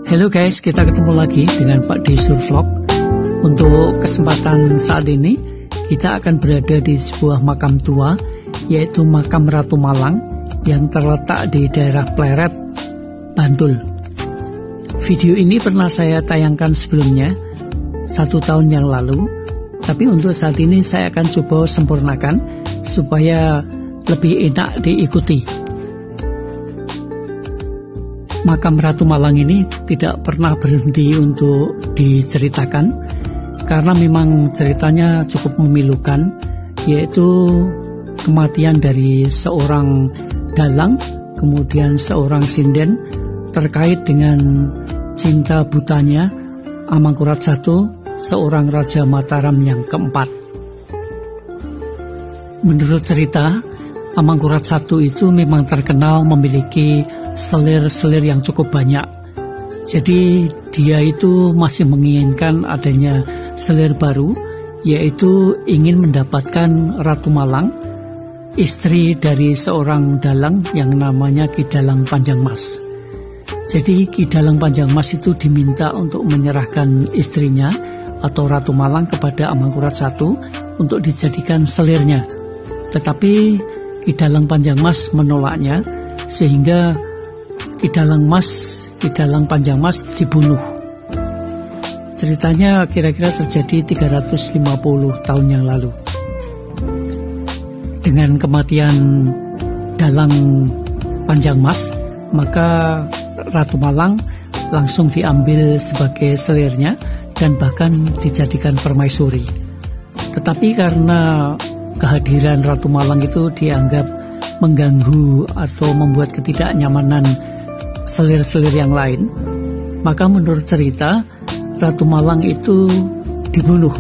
Halo guys, kita ketemu lagi dengan Pak D Survlog. Untuk kesempatan saat ini, kita akan berada di sebuah makam tua, yaitu makam Ratu Malang yang terletak di daerah Pleret, Bantul. Video ini pernah saya tayangkan sebelumnya, 1 tahun yang lalu, tapi untuk saat ini saya akan coba sempurnakan supaya lebih enak diikuti. Makam Ratu Malang ini tidak pernah berhenti untuk diceritakan karena memang ceritanya cukup memilukan, yaitu kematian dari seorang dalang, kemudian seorang sinden terkait dengan cinta butanya Amangkurat I, seorang Raja Mataram yang keempat. Menurut cerita, Amangkurat I itu memang terkenal memiliki selir-selir yang cukup banyak. Jadi dia itu masih menginginkan adanya selir baru, yaitu ingin mendapatkan Ratu Malang, istri dari seorang dalang yang namanya Ki Dalang Panjangmas. Jadi Ki Dalang Panjangmas itu diminta untuk menyerahkan istrinya atau Ratu Malang kepada Amangkurat I untuk dijadikan selirnya. Tetapi Ki Dalang Panjangmas menolaknya, sehingga Ki Dalang Panjangmas dibunuh. Ceritanya kira-kira terjadi 350 tahun yang lalu. Dengan kematian Dalang Panjangmas, maka Ratu Malang langsung diambil sebagai selirnya dan bahkan dijadikan permaisuri. Tetapi karena kehadiran Ratu Malang itu dianggap mengganggu atau membuat ketidaknyamanan selir-selir yang lain, maka menurut cerita Ratu Malang itu dibunuh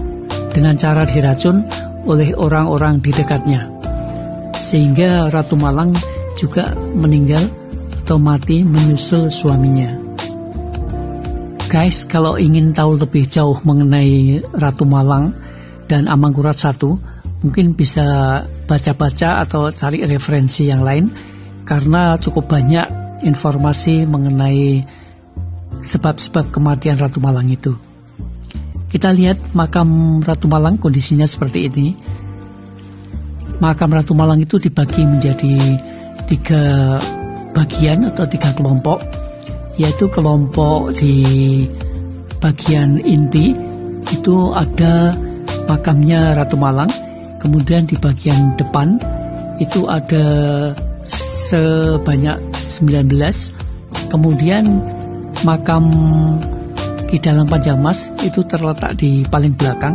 dengan cara diracun oleh orang-orang di dekatnya, sehingga Ratu Malang juga meninggal atau mati menyusul suaminya. Guys, kalau ingin tahu lebih jauh mengenai Ratu Malang dan Amangkurat I, mungkin bisa baca-baca atau cari referensi yang lain, karena cukup banyak informasi mengenai sebab-sebab kematian Ratu Malang itu. Kita lihat makam Ratu Malang, kondisinya seperti ini. Makam Ratu Malang itu dibagi menjadi 3 bagian atau 3 kelompok, yaitu kelompok di bagian inti itu ada makamnya Ratu Malang. Kemudian di bagian depan itu ada sebanyak 19. Kemudian makam Ki Dalang Panjangmas itu terletak di paling belakang,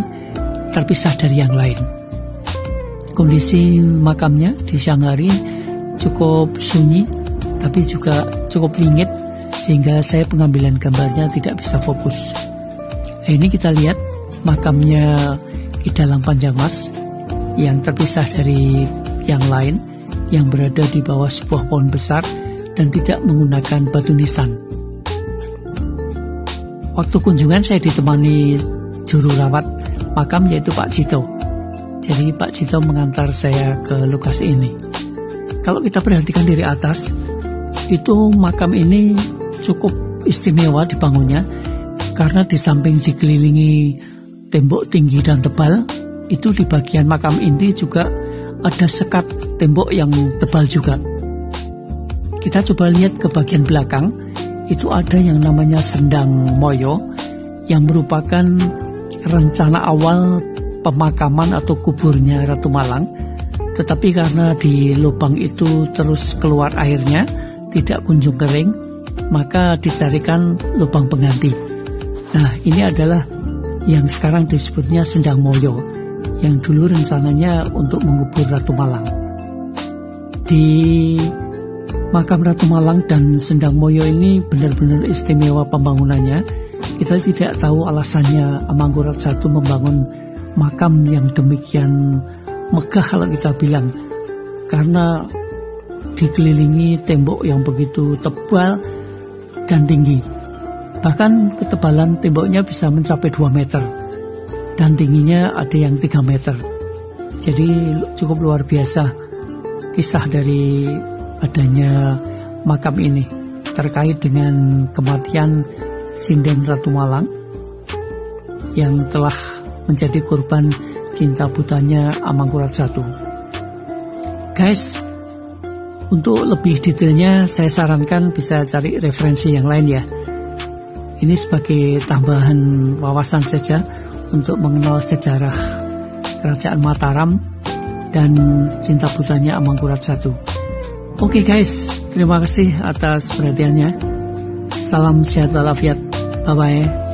terpisah dari yang lain. Kondisi makamnya di siang hari cukup sunyi, tapi juga cukup ringit, sehingga saya pengambilan gambarnya tidak bisa fokus. Ini kita lihat makamnya Ki Dalang Panjangmas yang terpisah dari yang lain, yang berada di bawah sebuah pohon besar dan tidak menggunakan batu nisan. Waktu kunjungan saya ditemani juru rawat makam, yaitu Pak Cito. Jadi Pak Cito mengantar saya ke lokasi ini. Kalau kita perhatikan dari atas, itu makam ini cukup istimewa dibangunnya, karena di samping dikelilingi tembok tinggi dan tebal, itu di bagian makam inti juga ada sekat tembok yang tebal juga. Kita coba lihat ke bagian belakang, itu ada yang namanya Sendang Moyo, yang merupakan rencana awal pemakaman atau kuburnya Ratu Malang. Tetapi karena di lubang itu terus keluar airnya, tidak kunjung kering, maka dicarikan lubang pengganti. Nah, ini adalah yang sekarang disebutnya Sendang Moyo, yang dulu rencananya untuk mengubur Ratu Malang. Di makam Ratu Malang dan Sendang Moyo ini benar-benar istimewa pembangunannya. Kita tidak tahu alasannya Amangkurat I membangun makam yang demikian megah kalau kita bilang, karena dikelilingi tembok yang begitu tebal dan tinggi. Bahkan ketebalan temboknya bisa mencapai 2 meter dan tingginya ada yang 3 meter. Jadi cukup luar biasa kisah dari adanya makam ini terkait dengan kematian sinden Ratu Malang yang telah menjadi korban cinta butanya Amangkurat I. Guys, untuk lebih detailnya saya sarankan bisa cari referensi yang lain ya. Ini sebagai tambahan wawasan saja untuk mengenal sejarah Kerajaan Mataram dan cinta butanya Amangkurat I. Oke guys, terima kasih atas perhatiannya. Salam sehat walafiat. Bye-bye.